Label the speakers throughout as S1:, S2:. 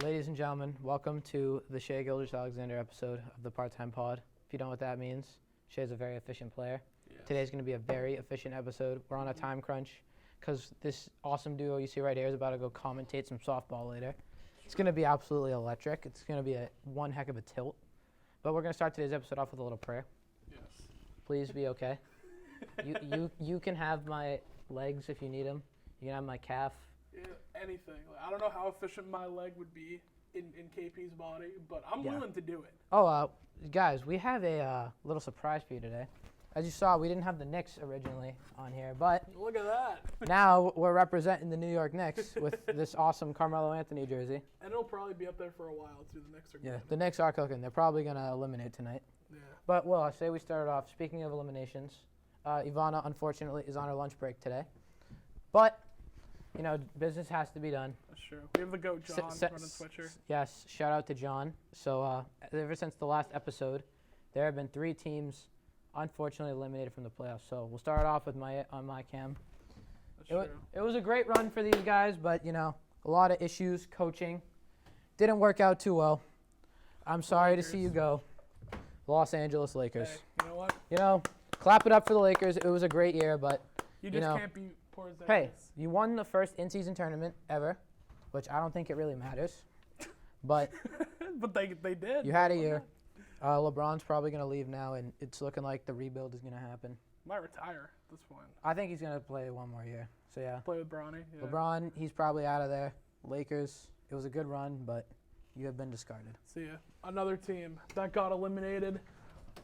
S1: Ladies and gentlemen, welcome to the Shea Gilders-Alexander episode of the Part-Time Pod. If you don't know what that means, Shea's a very efficient player.
S2: Yes.
S1: Today's going to be a very efficient episode. We're on a time crunch because this awesome duo you see right here is about to go commentate some softball later. It's going to be absolutely electric. It's going to be one heck of a tilt. But we're going to start today's episode off with a little prayer.
S2: Yes.
S1: Please be okay. You can have my legs if you need them. You can have my calf.
S2: Yeah, anything. Like, I don't know how efficient my leg would be in KP's body, but I'm willing to do it.
S1: Oh, guys, we have a little surprise for you today. As you saw, we didn't have the Knicks originally on here, but
S2: Look at that.
S1: now we're representing the New York Knicks with this awesome Carmelo Anthony jersey.
S2: And it'll probably be up there for a while, too. The Knicks are good.
S1: Yeah, the Knicks are cooking. They're probably going to eliminate tonight.
S2: Yeah.
S1: But, well, I say we started off. Speaking of eliminations, Ivana, unfortunately, is on her lunch break today. But, you know, business has to be done.
S2: That's true. We have the GOAT John running Switcher.
S1: Yes, shout out to John. So, ever since the last episode, there have been 3 teams unfortunately eliminated from the playoffs. So, we'll start off with my cam.
S2: That's true.
S1: It was a great run for these guys, but, you know, a lot of issues, coaching. Didn't work out too well. I'm sorry to see you go. Los Angeles Lakers.
S2: Hey, you know what?
S1: You know, clap it up for the Lakers. It was a great year, but,
S2: You just
S1: know,
S2: can't be Porzingis.
S1: hey, you won the first in-season tournament ever, which I don't think it really matters. But
S2: But they did.
S1: you had a year. LeBron's probably going to leave now, and it's looking like the rebuild is going to happen.
S2: Might retire at this point.
S1: I think he's going to play one more year. So, yeah.
S2: Play with Bronny. Yeah.
S1: LeBron, he's probably out of there. Lakers, it was a good run, but you have been discarded.
S2: See ya. Another team that got eliminated.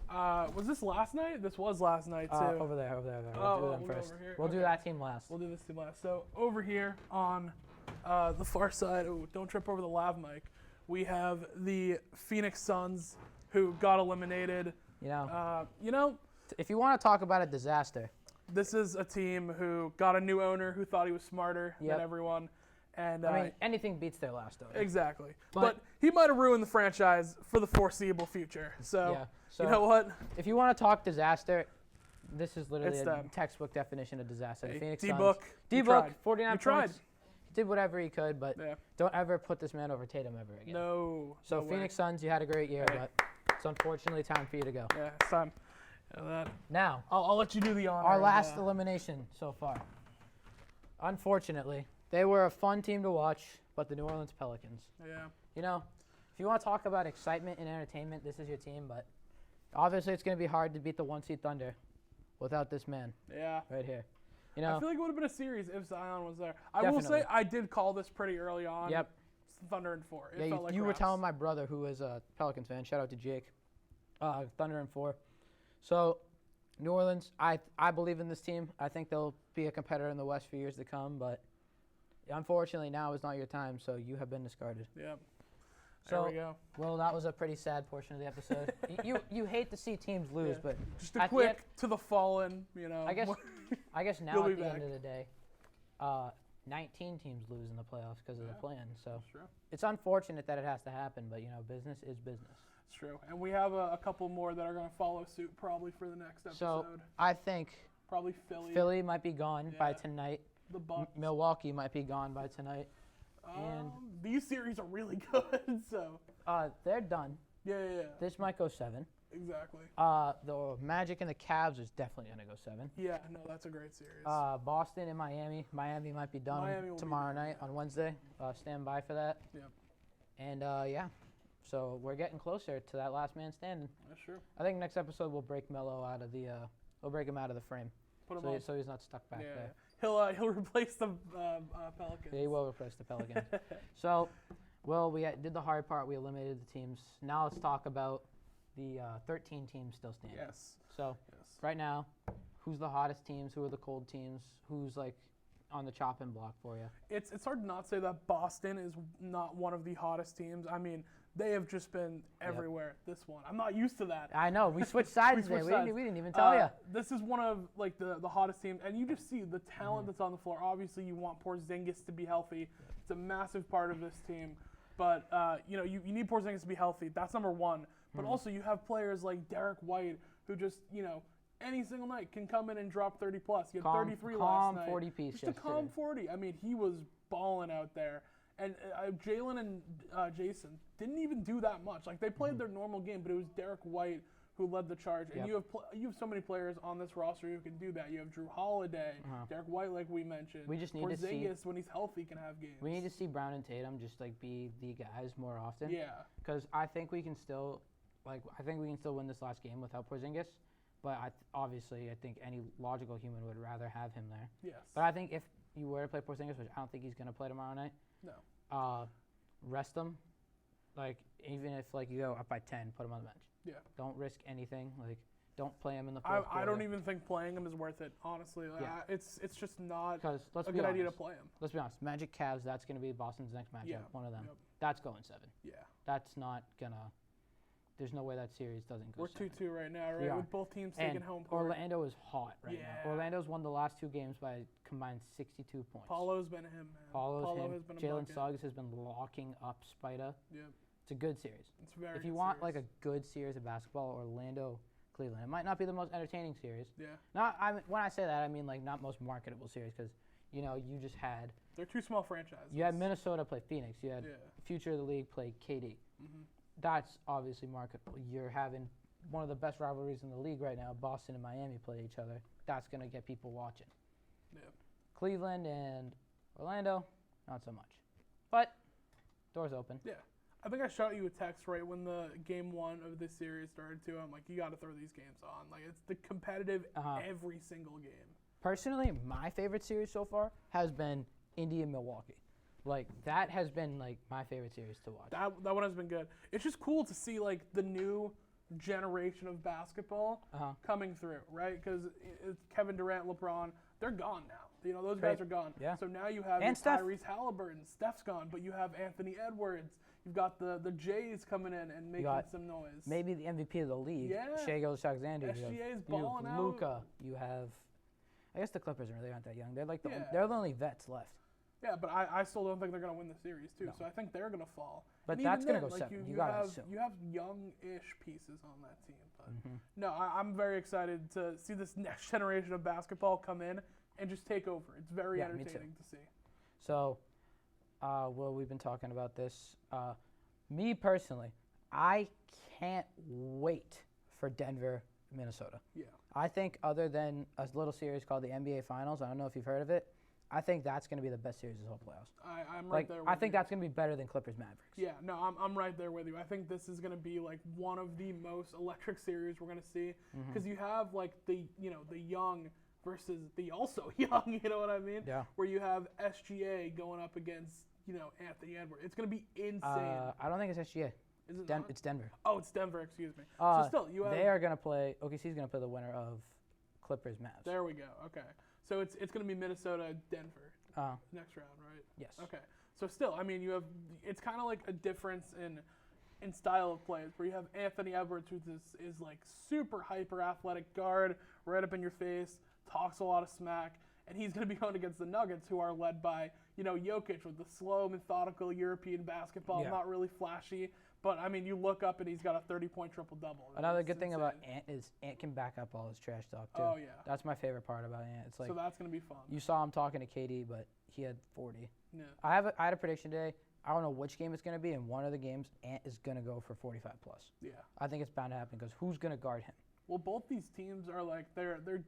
S2: Was this last night? This was last night, too.
S1: Over there. We'll do them
S2: we'll go
S1: first.
S2: over here.
S1: We'll do
S2: Okay.
S1: that team last.
S2: We'll do this team last. So over here on the far side, don't trip over the lav mic, we have the Phoenix Suns who got eliminated.
S1: You know, if you want to talk about a disaster,
S2: This is a team who got a new owner who thought he was smarter than everyone. And
S1: I mean, anything beats their last owner.
S2: exactly.
S1: But
S2: But he might have ruined the franchise for the foreseeable future. So,
S1: Yeah. So
S2: you know what?
S1: if you want to talk disaster, this is literally
S2: It's
S1: a
S2: them.
S1: textbook definition of disaster. The
S2: Hey,
S1: Phoenix
S2: D-Book,
S1: Suns.
S2: you
S1: D-Book,
S2: tried.
S1: 49
S2: You tried.
S1: points. Did whatever he could, but
S2: Yeah.
S1: don't ever put this man over Tatum ever again.
S2: No.
S1: So
S2: no way.
S1: Phoenix Suns, you had a great year,
S2: Hey.
S1: but it's unfortunately time for you to go.
S2: Yeah, it's time. You know that.
S1: Now,
S2: I'll let you do the honor.
S1: our
S2: of,
S1: last elimination so far. Unfortunately, they were a fun team to watch, but the New Orleans Pelicans.
S2: Yeah.
S1: You know, if you want to talk about excitement and entertainment, this is your team, but obviously it's going to be hard to beat the 1-seed Thunder without this man
S2: Yeah.
S1: right here. You
S2: I
S1: know,
S2: feel like it would have been a series if Zion was there. I will say I did call this pretty early on.
S1: Yep.
S2: Thunder and 4. It
S1: Yeah,
S2: felt like
S1: you were
S2: Raps.
S1: telling my brother, who is a Pelicans fan, shout out to Jake, Thunder and 4. So, New Orleans, I believe in this team. I think they'll be a competitor in the West for years to come, but unfortunately now is not your time, so you have been discarded.
S2: Yep.
S1: So,
S2: There we go.
S1: well, that was a pretty sad portion of the episode. you hate to see teams lose,
S2: Yeah.
S1: but
S2: Just a
S1: at the
S2: quick
S1: end-
S2: to the fallen, you know.
S1: I guess now
S2: You'll
S1: at
S2: be
S1: the
S2: back.
S1: end of the day, 19 teams lose in the playoffs because of the plan. So
S2: That's true.
S1: it's unfortunate that it has to happen, but you know, business is business.
S2: It's true. And we have a couple more that are going to follow suit probably for the next
S1: So
S2: episode.
S1: I think
S2: Probably Philly.
S1: Philly might be gone by
S2: Yeah.
S1: tonight.
S2: The Bucks.
S1: Milwaukee might be gone by tonight. and-
S2: These series are really good, so.
S1: They're done.
S2: Yeah.
S1: This might go 7.
S2: Exactly.
S1: The Magic and the Cavs is definitely going to go 7.
S2: Yeah, no, that's a great series.
S1: Boston and Miami. Miami might be done
S2: Miami will be
S1: tomorrow
S2: done,
S1: night
S2: yeah.
S1: on Wednesday. Stand by for that.
S2: Yep.
S1: And, yeah. So we're getting closer to that last man standing.
S2: That's true.
S1: I think next episode we'll break Melo out of the we'll break him out of the frame,
S2: Put him
S1: so,
S2: on.
S1: so he's not stuck back
S2: Yeah.
S1: there.
S2: He'll replace the Pelicans.
S1: Yeah, he will replace the Pelicans. So, well, we did the hard part. We eliminated the teams. Now let's talk about the 13 teams still standing.
S2: Yes.
S1: So
S2: Yes.
S1: right now, who's the hottest teams? Who are the cold teams? Who's like on the chopping block for you?
S2: It's hard to not say that Boston is not one of the hottest teams. I mean, they have just been everywhere. This one, I'm not used to that.
S1: I know we switched sides
S2: switched
S1: today.
S2: sides.
S1: We didn't even tell you.
S2: This is one of like the hottest teams, and you just see the talent that's on the floor. Obviously, you want Porzingis to be healthy. It's a massive part of this team, but you need Porzingis to be healthy. That's number one. But also, you have players like Derek White who just any single night can come in and drop 30 plus. He had 33 last night.
S1: 40 piece
S2: Just a calm 40. I mean, he was balling out there. And Jalen and Jason didn't even do that much. Like, they played their normal game, but it was Derek White who led the charge. And
S1: Yep.
S2: you have so many players on this roster who can do that. You have Drew Holiday, Derek White, like we mentioned.
S1: We just need to see.
S2: Porzingis, when he's healthy, can have games.
S1: We need to see Brown and Tatum just like be the guys more often.
S2: Yeah.
S1: Because I think we can still, win this last game without Porzingis. But obviously, I think any logical human would rather have him there.
S2: Yes.
S1: But I think if you were to play Porzingis, which I don't think he's going to play tomorrow night.
S2: No.
S1: Rest him. Like, even if like you go up by 10, put him on the bench.
S2: Yeah.
S1: Don't risk anything. Like, don't play him in the fourth
S2: I
S1: quarter.
S2: don't even think playing him is worth it, honestly.
S1: Yeah.
S2: It's just not
S1: Because
S2: a good idea to play him.
S1: Let's be honest. Magic Cavs, that's going to be Boston's next matchup.
S2: Yeah.
S1: One of them.
S2: Yep.
S1: That's going 7.
S2: Yeah.
S1: That's not going to. There's no way that series doesn't go
S2: We're
S1: 7.
S2: 2-2 right now,
S1: We
S2: right?
S1: are.
S2: With both teams
S1: And
S2: taking home court.
S1: Orlando is hot right now.
S2: Yeah.
S1: Orlando's won the last 2 games by a combined 62 points.
S2: Paulo's been him, man.
S1: Paulo
S2: has been a
S1: Jalen
S2: bucket.
S1: Suggs has been locking up Spida.
S2: Yep.
S1: It's a good series.
S2: It's very
S1: If you
S2: good
S1: want
S2: series.
S1: like a good series of basketball, Orlando, Cleveland. It might not be the most entertaining series.
S2: Yeah.
S1: When I say that, I mean like not most marketable series because you just had
S2: They're 2 small franchises.
S1: you had Minnesota play Phoenix. You had
S2: Yeah.
S1: future of the league play KD.
S2: Mm-hmm.
S1: That's obviously marketable. You're having one of the best rivalries in the league right now. Boston and Miami play each other. That's gonna get people watching.
S2: Yeah.
S1: Cleveland and Orlando, not so much. But doors open.
S2: Yeah. I think I shot you a text right when the game 1 of this series started too. I'm like, you got to throw these games on. Like, it's the competitive every single game.
S1: Personally, my favorite series so far has been Indy and Milwaukee. Like, that has been like my favorite series to watch.
S2: That one has been good. It's just cool to see like the new generation of basketball coming through, right? Because Kevin Durant, LeBron, they're gone now. Those guys are gone.
S1: Yeah.
S2: So now you have
S1: And Steph.
S2: Tyrese Halliburton. Steph's gone, but you have Anthony Edwards. You've got the Jays coming in and making some noise.
S1: Maybe the MVP of the league,
S2: Yeah.
S1: Shai Gilgeous-Alexander.
S2: SGA's
S1: You have
S2: balling out.
S1: Luka. You have, I guess the Clippers really aren't that young. They're like
S2: Yeah.
S1: they're the only vets left.
S2: Yeah, but I still don't think they're going to win the series, too.
S1: No.
S2: So I think they're going to fall.
S1: But
S2: And
S1: that's
S2: even
S1: gonna
S2: then,
S1: go
S2: like,
S1: 7.
S2: You
S1: gotta
S2: have
S1: assume.
S2: you have young-ish pieces on that team. But no, I'm very excited to see this next generation of basketball come in and just take over. It's very
S1: Yeah, me too.
S2: entertaining to see.
S1: So, we've been talking about this. Me personally, I can't wait for Denver, Minnesota.
S2: Yeah.
S1: I think other than a little series called the NBA Finals, I don't know if you've heard of it, I think that's going to be the best series of the whole playoffs.
S2: I'm right there with you.
S1: I think that's going to be better than Clippers Mavericks.
S2: Yeah, no, I'm right there with you. I think this is going to be like one of the most electric series we're going to see because you have like the young versus the also young, you know what I mean?
S1: Yeah.
S2: Where you have SGA going up against, Anthony Edwards. It's going to be insane.
S1: I don't think it's SGA.
S2: Is it not?
S1: It's Denver.
S2: Oh, it's Denver, excuse me. So still, you have
S1: They are going to play, OKC's going to play the winner of Clippers Mavs.
S2: There we go. Okay. So it's going to be Minnesota, Denver next round, right?
S1: Yes.
S2: Okay. So still, I mean, it's kind of like a difference in style of play where you have Anthony Edwards, who is like super hyper athletic guard, right up in your face, talks a lot of smack, and he's going to be going against the Nuggets, who are led by Jokic with the slow, methodical European basketball,
S1: Yeah.
S2: not really flashy. But, I mean, you look up and he's got a 30-point triple-double.
S1: Another
S2: It's
S1: good thing about
S2: insane.
S1: Ant is Ant can back up all his trash talk, too.
S2: Oh, yeah.
S1: That's my favorite part about Ant. It's like
S2: So that's going to be fun.
S1: you saw him talking to KD, but he had 40.
S2: Yeah.
S1: I had a prediction today. I don't know which game it's going to be. In one of the games, Ant is going to go for 45 plus.
S2: Yeah.
S1: I think it's bound to happen because who's going to guard him?
S2: Well, both these teams are like they're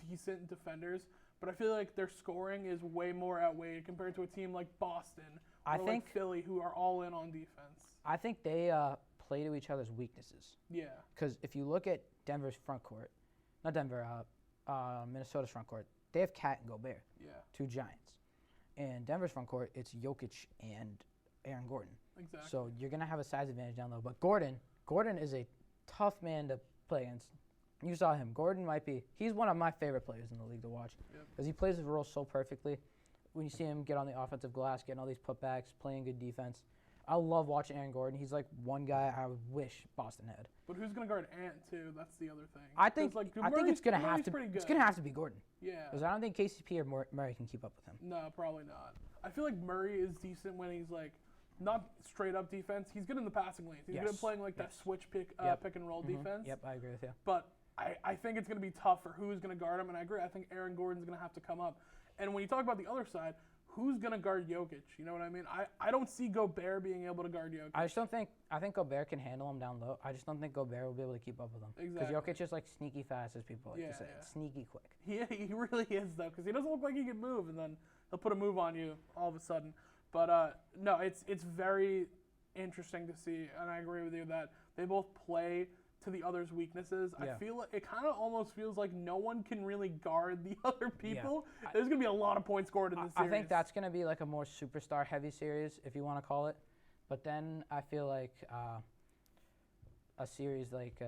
S2: decent defenders, but I feel like their scoring is way more outweighed compared to a team like Boston or like Philly, who are all in on defense.
S1: I think they play to each other's weaknesses.
S2: Yeah.
S1: Because if you look at Denver's front court, not Denver, Minnesota's front court, they have Cat and Gobert,
S2: Yeah.
S1: 2 giants. And Denver's front court, it's Jokic and Aaron Gordon.
S2: Exactly.
S1: So you're going to have a size advantage down low. But Gordon is a tough man to play against. You saw him. Gordon he's one of my favorite players in the league to watch because he plays his role so perfectly. When you see him get on the offensive glass, getting all these putbacks, playing good defense. I love watching Aaron Gordon. He's like one guy I wish Boston had.
S2: But who's going to guard Ant, too? That's the other thing.
S1: I think it's going to have to.
S2: pretty good.
S1: It's going to have to be Gordon.
S2: Yeah.
S1: Because I don't think KCP or Murray can keep up with him.
S2: No, probably not. I feel like Murray is decent when he's like not straight up defense. He's good in the passing lanes. He's good at playing like that switch pick and roll defense.
S1: Yep, I agree with you.
S2: But I think it's going to be tough for who's going to guard him, and I agree. I think Aaron Gordon's going to have to come up. And when you talk about the other side, who's going to guard Jokic? You know what I mean? I don't see Gobert being able to guard Jokic.
S1: I just don't think. I think Gobert can handle him down low. I just don't think Gobert will be able to keep up with him. Because
S2: Exactly.
S1: Jokic is like sneaky fast, as people like to say.
S2: Yeah.
S1: Sneaky quick.
S2: He really is, though, because he doesn't look like he can move, and then he'll put a move on you all of a sudden. But, no, it's very interesting to see, and I agree with you that they both play to the other's weaknesses.
S1: Yeah.
S2: I feel like it kind of almost feels like no one can really guard the other people.
S1: Yeah.
S2: There's going to be a lot of points scored in this
S1: I
S2: series.
S1: think that's going to be like a more superstar heavy series, if you want to call it. But then I feel like a series like,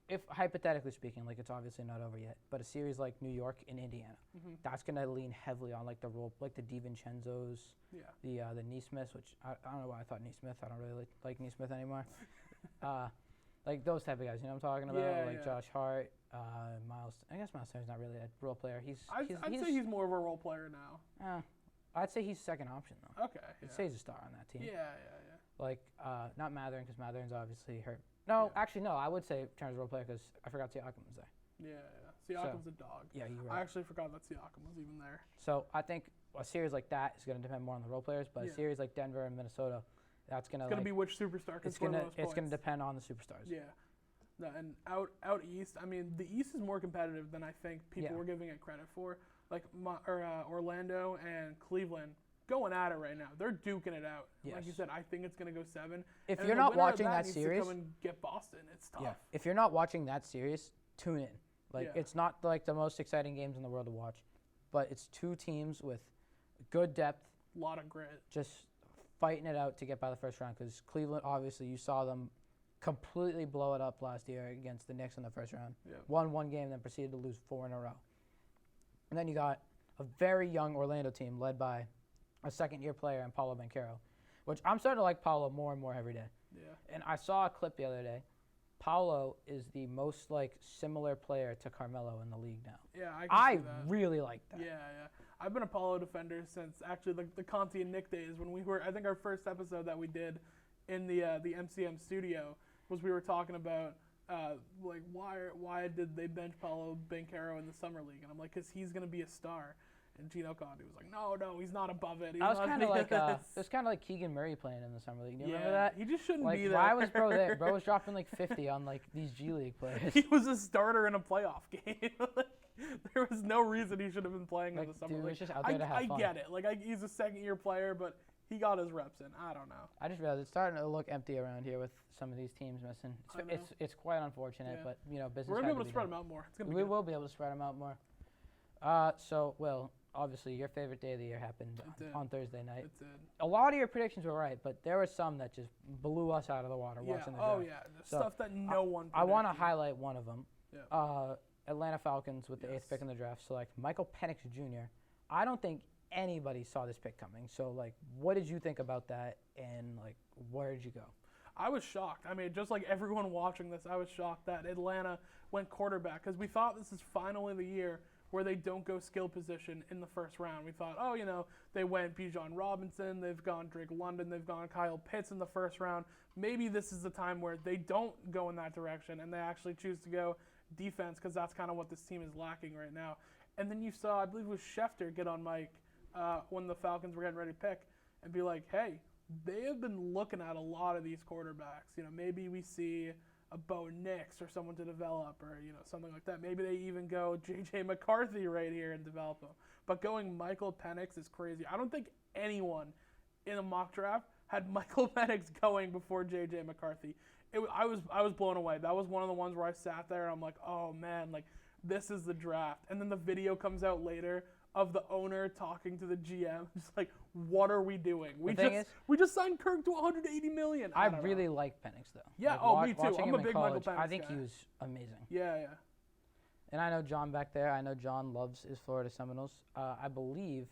S1: if hypothetically speaking, like it's obviously not over yet, but a series like New York and Indiana, that's going to lean heavily on like the role, like the DiVincenzo's, the Neesmiths, which I don't know why I thought Neesmith. I don't really like Neesmith anymore. Like those type of guys, you know what I'm talking about? Like Josh Hart, Miles. I guess Miles Turner's not really a role player.
S2: I'd say he's more of a role player now.
S1: I'd say he's second option though.
S2: Okay.
S1: I'd say he's a star on that team.
S2: Yeah.
S1: Like not Matherin because Matherin's obviously hurt. No, actually no. I would say Turner's a role player because I forgot Siakam was there.
S2: Yeah. Siakam's a dog.
S1: Yeah, you're right.
S2: I actually forgot that Siakam was even there.
S1: So I think a series like that is going to depend more on the role players, but a series like Denver and Minnesota, that's going to.
S2: It's going to be which superstar can score the most points.
S1: It's going to depend on the superstars.
S2: Yeah. No, and out east, I mean, the East is more competitive than I think people were giving it credit for. Like Orlando and Cleveland going at it right now. They're duking it out.
S1: Yes.
S2: Like you said, I think it's going to go 7.
S1: If
S2: and
S1: you're
S2: the
S1: not
S2: winner of
S1: watching that
S2: needs
S1: series,
S2: to come and get Boston. It's tough.
S1: If you're not watching that series, tune in. Like it's not like the most exciting games in the world to watch, but it's two teams with good depth,
S2: A lot of grit.
S1: just fighting it out to get by the first round. Because Cleveland, obviously, you saw them completely blow it up last year against the Knicks in the first round.
S2: Yeah.
S1: Won one game, then proceeded to lose 4 in a row. And then you got a very young Orlando team led by a second-year player in Paolo Banchero, which I'm starting to like Paolo more and more every day.
S2: Yeah.
S1: And I saw a clip the other day. Paolo is the most like similar player to Carmelo in the league now.
S2: Yeah,
S1: I
S2: see that.
S1: really like that.
S2: Yeah. I've been a Paulo defender since actually the Conti and Nick days when we were. I think our first episode that we did in the MCM studio was we were talking about like why did they bench Paolo Banchero in the summer league, and I'm like, because he's gonna be a star. And Gino Conti was like, no, he's not above it.
S1: I was kind of like it was kind of like Keegan Murray playing in the summer league. Do you remember that?
S2: He just shouldn't
S1: Like,
S2: be there.
S1: why was bro there? Bro was dropping like 50 on like these G League players.
S2: He was a starter in a playoff game. There was no reason he should have been playing in the summer
S1: dude
S2: league.
S1: was just out there to have fun.
S2: I get it. Like he's a second-year player, but he got his reps in. I don't know.
S1: I just realized it's starting to look empty around here with some of these teams missing. It's quite unfortunate, but you know, business.
S2: We're gonna be able to spread
S1: done.
S2: them out more. It's gonna be
S1: We
S2: good.
S1: will be able to spread them out more. So, Will, obviously your favorite day of the year happened on Thursday night.
S2: It did.
S1: A lot of your predictions were right, but there were some that just blew us out of the water watching the draft.
S2: Oh yeah. The stuff that no one.
S1: I want to
S2: predicted.
S1: highlight one of them.
S2: Yeah.
S1: Atlanta Falcons with the 8th pick in the draft select Michael Penix Jr. I don't think anybody saw this pick coming. So, like, what did you think about that, and like, where did you go?
S2: I was shocked. I mean, just like everyone watching this, I was shocked that Atlanta went quarterback because we thought this is finally the year where they don't go skill position in the first round. We thought, oh, you know, they went Bijan Robinson, they've gone Drake London, they've gone Kyle Pitts in the first round. Maybe this is the time where they don't go in that direction and they actually choose to go defense because that's kind of what this team is lacking right now. And then you saw, I believe it was Schefter get on Mike when the Falcons were getting ready to pick and be like, hey, they have been looking at a lot of these quarterbacks. You know, maybe we see a Bo Nix or someone to develop or, you know, something like that. Maybe they even go J.J. McCarthy right here and develop him. But going Michael Penix is crazy. I don't think anyone in a mock draft had Michael Penix going before J.J. McCarthy. I was blown away. That was one of the ones where I sat there and I'm like, oh, man, like, this is the draft. And then the video comes out later of the owner talking to the GM. Just like, what are we doing? We just signed Kirk to $180 million.
S1: I really like Penix, though.
S2: Yeah,
S1: like,
S2: me too.
S1: Watching
S2: I'm
S1: him
S2: a
S1: in
S2: big
S1: college,
S2: Michael Penix
S1: I think
S2: guy.
S1: he was amazing.
S2: Yeah.
S1: And I know John back there. I know John loves his Florida Seminoles. I believe,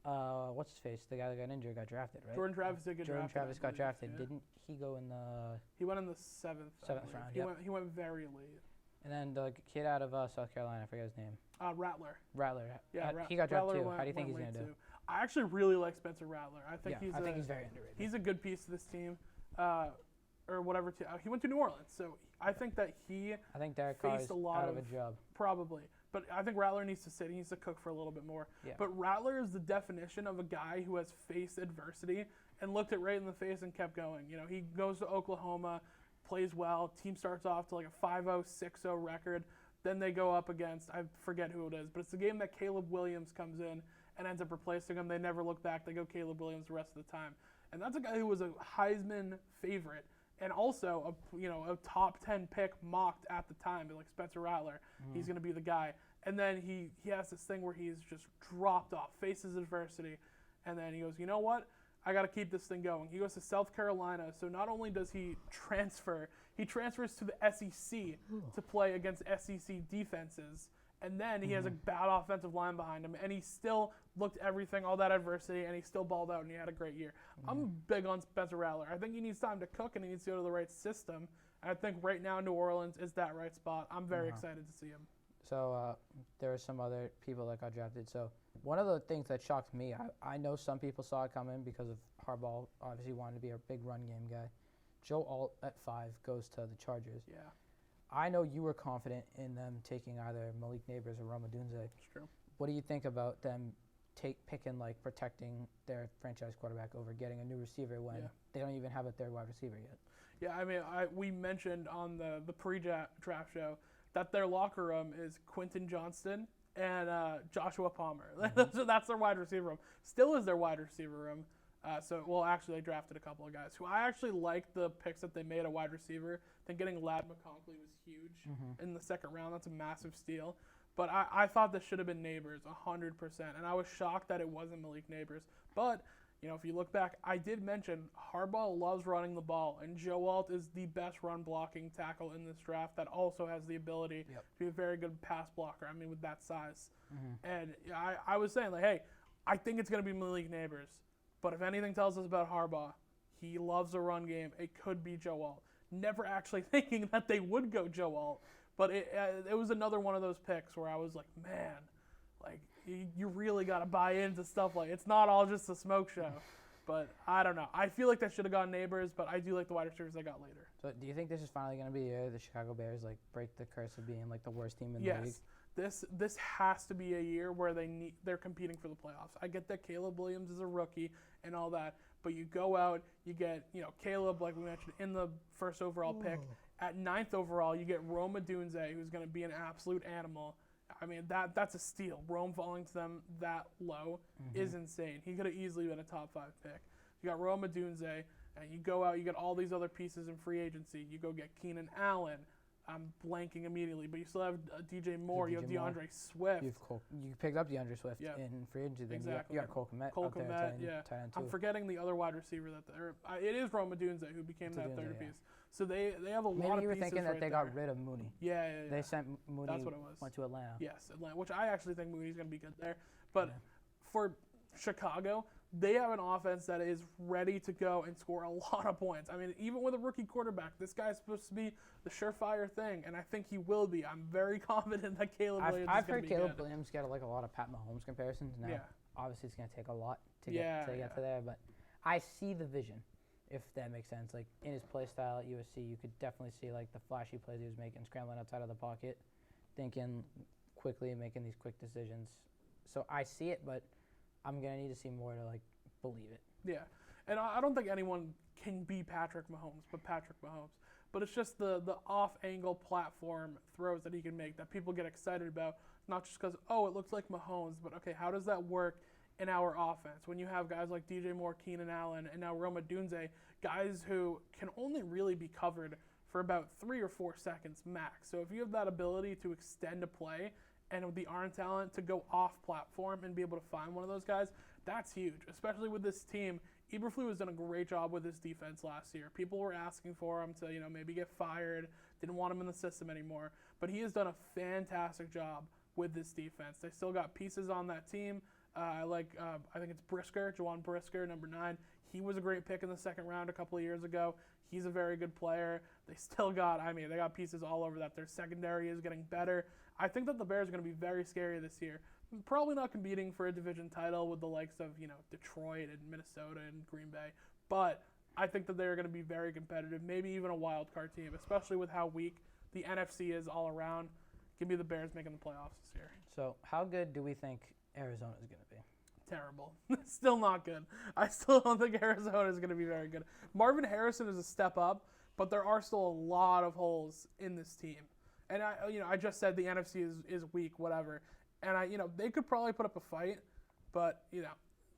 S1: what's his face? The guy that got injured got drafted, right?
S2: Jordan Travis did get drafted.
S1: Jordan Travis got drafted.
S2: Yeah.
S1: Didn't he go in the...
S2: He went in the 7th
S1: round,
S2: He went very late.
S1: And then the kid out of South Carolina, I forget his name.
S2: Rattler.
S1: Yeah, he got drafted too. How do you think he's
S2: going
S1: to do?
S2: I actually really like Spencer Rattler. I think he's
S1: very underrated.
S2: He's a good piece to this team, or whatever. He went to New Orleans, so I think that he
S1: I think Derek Carr is
S2: faced a lot
S1: out of a job.
S2: Probably. but I think Rattler needs to sit. He needs to cook for a little bit more.
S1: Yeah.
S2: But Rattler is the definition of a guy who has faced adversity and looked it right in the face and kept going. He goes to Oklahoma, plays well. Team starts off to like a 5-0, 6-0 record. Then they go up against, I forget who it is, but it's the game that Caleb Williams comes in and ends up replacing him. They never look back. They go Caleb Williams the rest of the time. And that's a guy who was a Heisman favorite and also a top 10 pick mocked at the time, like Spencer Rattler. He's going to be the guy. And then he has this thing where he's just dropped off, faces adversity, and then he goes, you know what? I got to keep this thing going. He goes to South Carolina, so not only does he transfer, he transfers to the SEC to play against SEC defenses, and then he has a bad offensive line behind him, and he still looked everything, all that adversity, and he still balled out, and he had a great year. I'm big on Spencer Rattler. I think he needs time to cook, and he needs to go to the right system. And I think right now New Orleans is that right spot. I'm very excited to see him.
S1: So there are some other people that got drafted. So one of the things that shocked me, I know some people saw it coming because of Harbaugh obviously wanted to be a big run game guy. Joe Alt at 5 goes to the Chargers.
S2: Yeah.
S1: I know you were confident in them taking either Malik Neighbors or Rome Odunze.
S2: It's true.
S1: What do you think about them picking, like, protecting their franchise quarterback over getting a new receiver when they don't even have a third wide receiver yet?
S2: Yeah, I mean, we mentioned on the pre-draft show that their locker room is Quentin Johnston and Joshua Palmer. So that's their wide receiver room. Still is their wide receiver room. Actually, they drafted a couple of guys who I actually like the picks that they made at wide receiver. I think getting Ladd McConkey was huge in the second round. That's a massive steal. But I thought this should have been Neighbors, 100%. And I was shocked that it wasn't Malik Neighbors. But, if you look back, I did mention Harbaugh loves running the ball. And Joe Alt is the best run-blocking tackle in this draft that also has the ability to be a very good pass blocker, with that size. And I was saying, hey, I think it's going to be Malik Neighbors. But if anything tells us about Harbaugh, he loves a run game. It could be Joe Alt. Never actually thinking that they would go Joe Alt. But it was another one of those picks where I was like, man, you really got to buy into stuff it's not all just a smoke show. But I don't know. I feel like that should have gone Neighbors, but I do like the wide receivers they got later.
S1: So do you think this is finally going to be the Chicago Bears break the curse of being the worst team in the league?
S2: Yes. This has to be a year where they're competing for the playoffs. I get that Caleb Williams is a rookie and all that, but you go out, you get Caleb, like we mentioned, in the first overall pick. At 9th overall, you get Rome Odunze, who's going to be an absolute animal. That's a steal. Rome falling to them that low is insane. He could have easily been a top 5 pick. You got Rome Odunze, and you go out, you get all these other pieces in free agency. You go get Keenan Allen. I'm blanking immediately, but you still have DJ Moore. You have DeAndre Swift.
S1: You picked up DeAndre Swift in free agency. Then
S2: exactly.
S1: You got Cole Kmet.
S2: Cole Kmet,
S1: tight end too.
S2: I'm forgetting the other wide receiver it is Rome Odunze who became that third piece. So they have a lot of pieces.
S1: Maybe you were thinking that they got rid of Mooney.
S2: Yeah.
S1: They sent Mooney.
S2: That's what it was.
S1: Went to Atlanta.
S2: Yes, Atlanta, which I actually think Mooney's going to be good there. But for Chicago, they have an offense that is ready to go and score a lot of points. Even with a rookie quarterback, this guy's supposed to be the surefire thing, and I think he will be. I'm very confident that Caleb Williams is going to be good.
S1: I've heard Caleb Williams get a lot of Pat Mahomes comparisons. Now, obviously, it's going to take a lot to get to there, but I see the vision, if that makes sense. In his play style at USC, you could definitely see the flashy plays he was making, scrambling outside of the pocket, thinking quickly and making these quick decisions. So I see it, but I'm going to need to see more to believe it.
S2: Yeah. And I don't think anyone can be Patrick Mahomes, but it's just the off-angle platform throws that he can make that people get excited about, not just because, it looks like Mahomes, but okay, how does that work in our offense when you have guys like DJ Moore, Keenan Allen, and now Rome Odunze, guys who can only really be covered for about 3 or 4 seconds max. So if you have that ability to extend a play and with the arm talent to go off platform and be able to find one of those guys, that's huge, especially with this team. Eberflus has done a great job with his defense last year. People were asking for him to, maybe get fired, didn't want him in the system anymore, but he has done a fantastic job with this defense. They still got pieces on that team. I think it's Brisker, Jawan Brisker, number 9. He was a great pick in the second round a couple of years ago. He's a very good player. They still got, they got pieces all over that. Their secondary is getting better. I think that the Bears are going to be very scary this year. Probably not competing for a division title with the likes of, Detroit and Minnesota and Green Bay. But I think that they're going to be very competitive, maybe even a wild card team, especially with how weak the NFC is all around. Give me the Bears making the playoffs this year.
S1: So how good do we think Arizona is going to be?
S2: Terrible. Still not good. I still don't think Arizona is going to be very good. Marvin Harrison is a step up, but there are still a lot of holes in this team. And I just said the NFC is weak, whatever. And they could probably put up a fight, but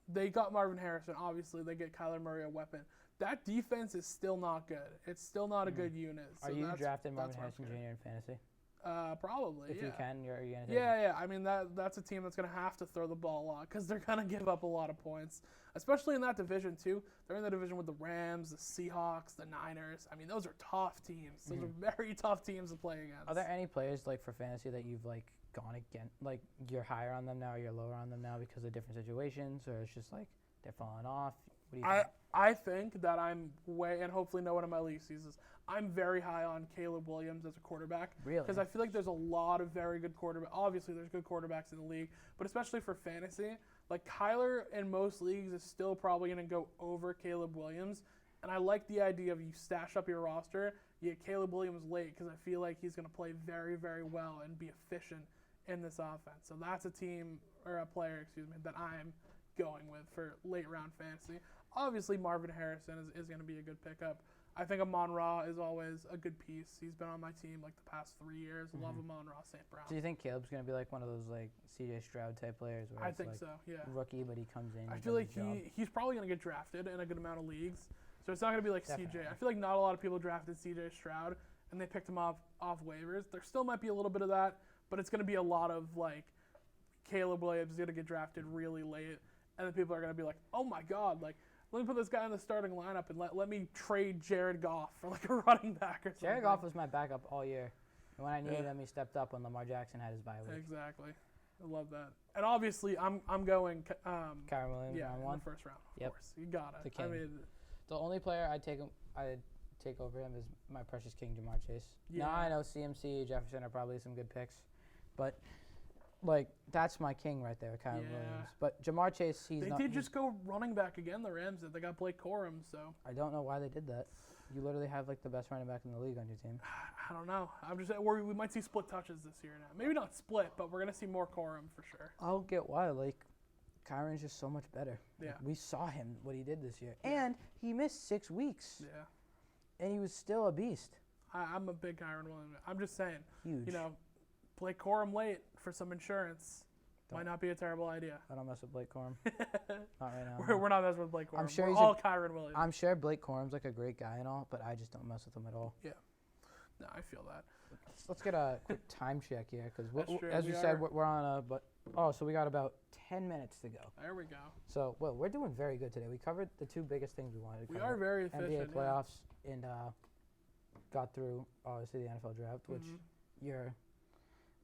S2: they got Marvin Harrison. Obviously, they get Kyler Murray a weapon. That defense is still not good. It's still not a good unit. So
S1: Are you drafting Marvin Harrison Jr. in fantasy?
S2: Probably.
S1: If you can, you're gonna take
S2: Yeah. I mean that's a team that's gonna have to throw the ball a lot because they're gonna give up a lot of points, especially in that division too. They're in the division with the Rams, the Seahawks, the Niners. I mean those are tough teams. Those are very tough teams to play against.
S1: Are there any players like for fantasy that you've like gone against, like you're higher on them now, or you're lower on them now because of different situations, or it's just like they're falling off? What do you think?
S2: I think that I'm and hopefully no one in my league sees this, I'm very high on Caleb Williams as a quarterback.
S1: Really?
S2: Because I feel like there's a lot of very good quarterbacks. Obviously, there's good quarterbacks in the league, but especially for fantasy, like Kyler in most leagues is still probably going to go over Caleb Williams. And I like the idea of you stash up your roster, you get Caleb Williams late because I feel like he's going to play very, very well and be efficient in this offense. So that's a player, that I'm going with for late round fantasy. Obviously, Marvin Harrison is going to be a good pickup. I think Amon-Ra is always a good piece. He's been on my team like the past 3 years. Love Amon-Ra St. Brown.
S1: Do you think Caleb's going to be like one of those like C.J. Stroud type players? Where
S2: I
S1: it's
S2: think
S1: like
S2: so, yeah.
S1: Rookie, but he comes in.
S2: I feel like he's probably going to get drafted in a good amount of leagues. So it's not going to be like
S1: Definitely.
S2: C.J. I feel like not a lot of people drafted C.J. Stroud, and they picked him off waivers. There still might be a little bit of that, but it's going to be a lot of like Caleb Williams is going to get drafted really late, and then people are going to be like, oh my God, like, let me put this guy in the starting lineup and let me trade Jared Goff for like a running back or something.
S1: Jared Goff was my backup all year. And when I needed him, he stepped up when Lamar Jackson had his bye week.
S2: Exactly. I love that. And obviously, I'm going
S1: Kyron Williams, round one.
S2: In the first round, of
S1: Yep.
S2: course. You got it.
S1: The king.
S2: I mean,
S1: the only player I'd take over him is my precious king, Jamar Chase.
S2: Yeah.
S1: Now I know CMC, Jefferson are probably some good picks, but like that's my king right there, Kyron Williams. But Jamar Chase,
S2: they did just go running back again. The Rams did. They got Blake Corum, so
S1: I don't know why they did that. You literally have like the best running back in the league on your team.
S2: I don't know. I'm just worried we might see split touches this year now. Maybe not split, but we're gonna see more Corum for sure.
S1: I'll get why. Like Kyron's just so much better.
S2: Yeah.
S1: Like, we saw him what he did this year, and he missed 6 weeks.
S2: Yeah.
S1: And he was still a beast.
S2: I'm a big Kyron Williams. I'm just saying.
S1: Huge.
S2: Blake Corum late for some insurance might not be a terrible idea.
S1: I don't mess with Blake Corum. Not right now.
S2: We're not messing with Blake Corum.
S1: I'm sure
S2: we're
S1: he's
S2: all Kyron Williams.
S1: I'm sure Blake Corum's like a great guy and all, but I just don't mess with him at all.
S2: Yeah. No, I feel that.
S1: Let's get a quick time check here, because as
S2: we
S1: you said,
S2: are.
S1: we're on so we got about 10 minutes to go.
S2: There we go.
S1: So, we're doing very good today. We covered the two biggest things we wanted to
S2: We
S1: cover.
S2: are very efficient.
S1: NBA playoffs and got through, obviously, the NFL draft, which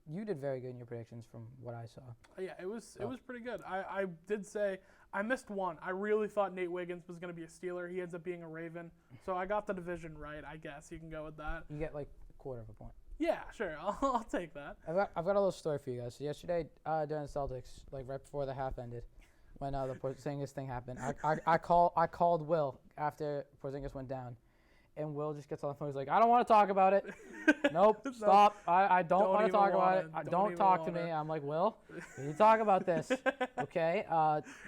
S1: you did very good in your predictions from what I saw.
S2: Yeah, it was pretty good. I did say I missed one. I really thought Nate Wiggins was going to be a Steeler. He ends up being a Raven. So I got the division right, I guess. You can go with that.
S1: You get like a quarter of a point.
S2: Yeah, sure. I'll take that.
S1: I've got a little story for you guys. So yesterday during the Celtics, like right before the half ended, when the Porzingis thing happened, I called Will after Porzingis went down, and Will just gets on the phone. He's like, I don't want to talk about it. Nope, stop. I don't want to talk about it. Don't talk to me. I'm like, Will, we need to talk about this. Okay.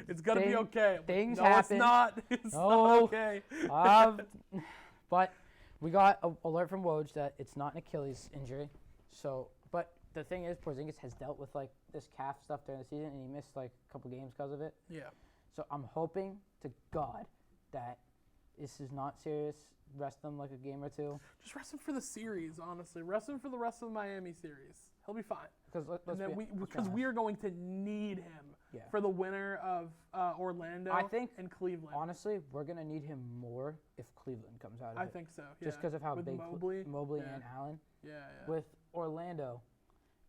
S2: It's gonna be okay.
S1: Things
S2: no,
S1: happen.
S2: It's not. It's
S1: No.
S2: not okay.
S1: But we got an alert from Woj that it's not an Achilles injury. So, but the thing is, Porzingis has dealt with like this calf stuff during the season, and he missed like a couple games because of it.
S2: Yeah.
S1: So I'm hoping to God that this is not serious. Rest him like a game or two.
S2: Just rest him for the series, honestly. Rest him for the rest of the Miami series. He'll be fine. Because we are going to need him for the winner of Orlando and Cleveland.
S1: Honestly, we're going to need him more if Cleveland comes out of it.
S2: I think so, yeah.
S1: Just because of how
S2: with
S1: big
S2: Mobley
S1: and Allen.
S2: Yeah.
S1: With Orlando,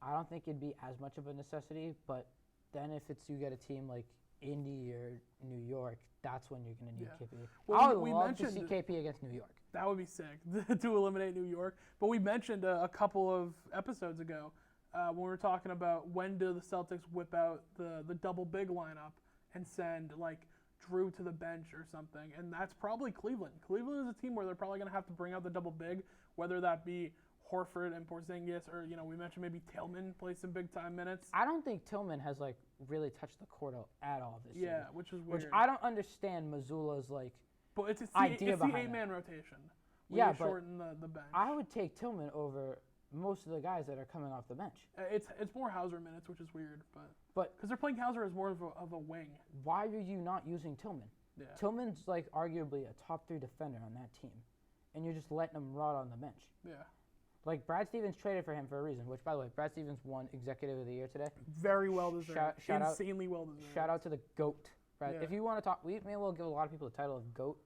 S1: I don't think it'd be as much of a necessity, but then if you get a team like Indy or New York, that's when you're going to need KP.
S2: Well,
S1: I would love to see KP against New York.
S2: That would be sick to eliminate New York. But we mentioned a couple of episodes ago when we were talking about when do the Celtics whip out the double big lineup and send like Drew to the bench or something. And that's probably Cleveland. Cleveland is a team where they're probably going to have to bring out the double big, whether that be Horford and Porzingis, or we mentioned maybe Tillman play some big time minutes.
S1: I don't think Tillman has like really touched the court at all this year.
S2: Yeah, which is weird.
S1: Which I don't understand Missoula's like.
S2: But it's the
S1: idea behind
S2: 8-man rotation.
S1: Yeah,
S2: you
S1: but
S2: shorten the bench.
S1: I would take Tillman over most of the guys that are coming off the bench.
S2: It's more Hauser minutes, which is weird,
S1: but
S2: because they're playing Hauser as more of a wing.
S1: Why are you not using Tillman?
S2: Yeah.
S1: Tillman's like arguably a top 3 defender on that team, and you're just letting him rot on the bench.
S2: Yeah.
S1: Like Brad Stevens traded for him for a reason. Which, by the way, Brad Stevens won Executive of the Year today.
S2: Very well deserved.
S1: Insanely
S2: well deserved.
S1: Shout out to the GOAT. Brad.
S2: Yeah.
S1: If you want to talk, we may well give a lot of people the title of GOAT.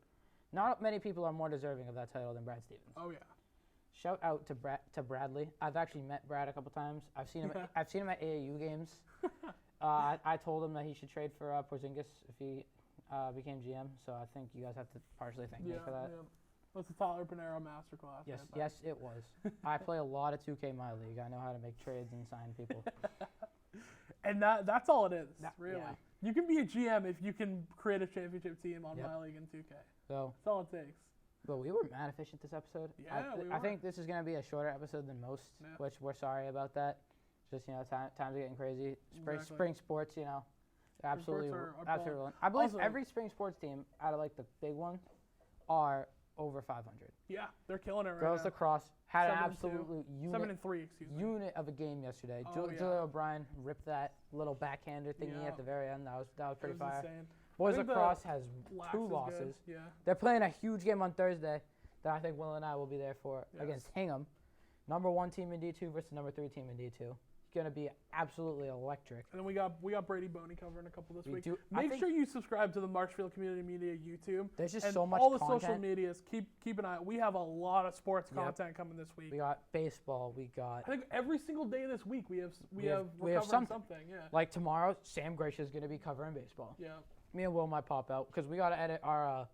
S1: Not many people are more deserving of that title than Brad Stevens.
S2: Oh yeah.
S1: Shout out to Bradley. I've actually met Brad a couple times. I've seen him.
S2: Yeah.
S1: I've seen him at AAU games. I told him that he should trade for Porzingis if he became GM. So I think you guys have to partially thank me for that.
S2: Yeah. That's a Tyler Panero masterclass.
S1: Yes,
S2: right
S1: yes, it was. I play a lot of 2K My League. I know how to make trades and sign people.
S2: And that's all it is, really.
S1: Yeah.
S2: You can be a GM if you can create a championship team on
S1: Yep.
S2: My League and 2K.
S1: So,
S2: That's all it takes.
S1: but we were mad efficient this episode.
S2: Yeah, we
S1: I
S2: were.
S1: think this is going to be a shorter episode than most,
S2: Yeah.
S1: which we're sorry about that. Just, times are getting crazy.
S2: Exactly.
S1: Spring sports, absolutely,
S2: sports are
S1: absolutely.
S2: balling.
S1: Rolling. I believe
S2: Also-
S1: every spring sports team out of like the big ones are over 500.
S2: Yeah, they're killing it right
S1: Girls
S2: now.
S1: lacrosse had an
S2: 7-2.
S1: absolute
S2: 7-3, excuse me.
S1: unit of a game yesterday.
S2: Oh, yeah.
S1: Julia O'Brien ripped that little backhander thingy
S2: Yeah.
S1: at the very end. That was
S2: It
S1: pretty
S2: was
S1: fire.
S2: insane.
S1: Boys
S2: I think
S1: lacrosse has
S2: Lax
S1: 2
S2: is
S1: losses.
S2: good. Yeah.
S1: They're playing a huge game on Thursday that I think Will and I will be there for
S2: Yes.
S1: against Hingham. Number 1 team in D2 versus number 3 team in D2. It's going to be absolutely electric.
S2: And then we got Brady Boney covering a couple this
S1: We
S2: week.
S1: do- I
S2: Make
S1: think-
S2: sure you subscribe to the Marshfield Community Media YouTube.
S1: There's just
S2: and
S1: so much
S2: all the
S1: content.
S2: social medias. Keep an eye. We have a lot of sports
S1: Yep.
S2: content coming this week.
S1: We got baseball. We got
S2: I think every single day this week we're
S1: have
S2: covering
S1: something.
S2: something. Yeah.
S1: like tomorrow. Sam Gracia is going to be covering baseball.
S2: Yeah.
S1: Me and Will might pop out because we got to edit our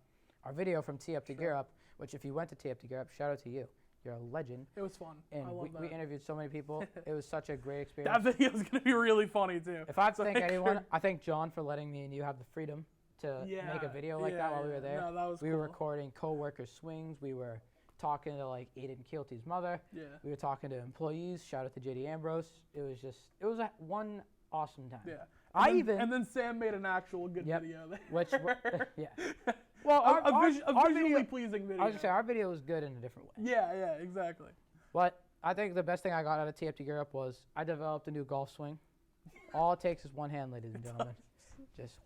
S1: video from Tee Up to Gear Up. Which, if you went to Tee Up to Gear Up, shout out to you. You're a legend.
S2: It was fun.
S1: And
S2: I love
S1: we
S2: that.
S1: interviewed so many people. It was such a great
S2: That
S1: experience.
S2: video is gonna be really funny too.
S1: If I
S2: So
S1: thank
S2: make
S1: anyone,
S2: sure-
S1: I thank John for letting me and you have the freedom to make a video like that while we were there.
S2: No, that was
S1: We
S2: cool.
S1: were recording co-worker swings. We were talking to like Aiden Keelty's mother.
S2: Yeah.
S1: We were talking to employees. Shout out to JD Ambrose. It was one awesome time.
S2: Yeah.
S1: And
S2: then Sam made an actual good
S1: Yep.
S2: video there.
S1: Which yeah. Well,
S2: a visually
S1: video,
S2: pleasing video.
S1: I was gonna say our video was good in a different way.
S2: Yeah, exactly.
S1: But I think the best thing I got out of Tee Up to Gear Up was I developed a new golf swing. All it takes is one hand, ladies and gentlemen. Just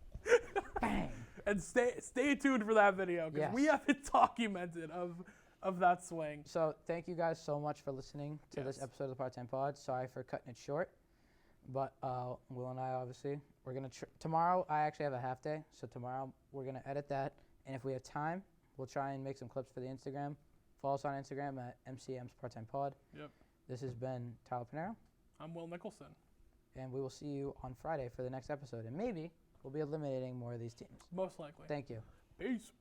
S1: bang.
S2: And stay tuned for that video because
S1: Yes.
S2: we have it documented of that swing.
S1: So thank you guys so much for listening to this
S2: Yes.
S1: episode of the Part-Time Pod. Sorry for cutting it short, but Will and I obviously we're gonna tomorrow. I actually have a half day, so tomorrow we're gonna edit that, and if we have time, we'll try and make some clips for the Instagram. Follow us on Instagram at MCM's Part-Time Pod.
S2: Yep.
S1: This has been Tyler Panero,
S2: I'm Will Nicholson.
S1: and we will see you on Friday for the next episode, and maybe we'll be eliminating more of these teams.
S2: Most likely.
S1: Thank you.
S2: Peace.